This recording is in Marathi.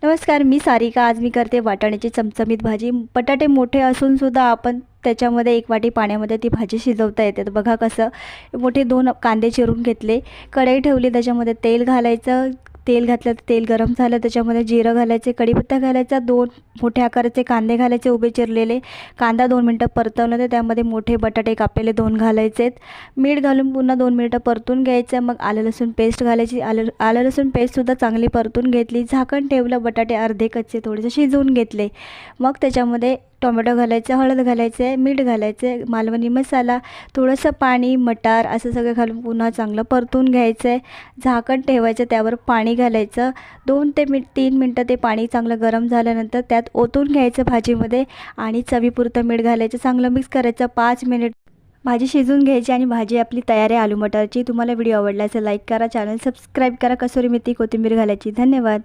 नमस्कार, मी सारिका. आज मी करते वाटाण्याची चमचमीत भाजी. बटाटे मोठे असूनसुद्धा आपण त्याच्यामध्ये 1 वाटी पाण्यामध्ये ती भाजी शिजवता येते. तर बघा कसं मोठे 2 कांदे चिरून घेतले, कढई ठेवली, त्याच्यामध्ये तेल घालायचं. तेल घातलं तर तेल गरम झालं, त्याच्यामध्ये जिरं घालायचे, कढीपत्ता घालायचा, 2 मोठे आकाराचे कांदे घालायचे उभे चिरलेले. कांदा 2 मिनटं परतवलं तर त्यामध्ये मोठे बटाटे कापलेले 2 घालायचेत. मीठ घालून पुन्हा 2 मिनटं परतून घ्यायचं. मग आलं लसूण पेस्ट घालायची. आलं लसूण पेस्टसुद्धा चांगली परतून घेतली. झाकण ठेवलं. बटाटे अर्धे कच्चे थोडेसे शिजवून घेतले. मग त्याच्यामध्ये टोमॅटो घालायचं, हळद घालायचं आहे, मीठ घालायचं आहे, मालवणी मसाला, थोडंसं पाणी, मटार असं सगळं घालून पुन्हा चांगलं परतून घ्यायचं आहे. झाकण ठेवायचं, त्यावर पाणी घालायचं. 2 ते 3 मिनटं ते पाणी चांगलं गरम झाल्यानंतर त्यात ओतून घ्यायचं भाजीमध्ये आणि चवीपुरतं मीठ घालायचं. चांगलं मिक्स करायचं. 5 मिनिट भाजी शिजवून घ्यायची आणि भाजी आपली तयार आहे आलू मटारची. तुम्हाला व्हिडिओ आवडला असेल लाईक करा, चॅनल सबस्क्राईब करा, कसुरी मेथी कोथिंबीर घालायची. धन्यवाद.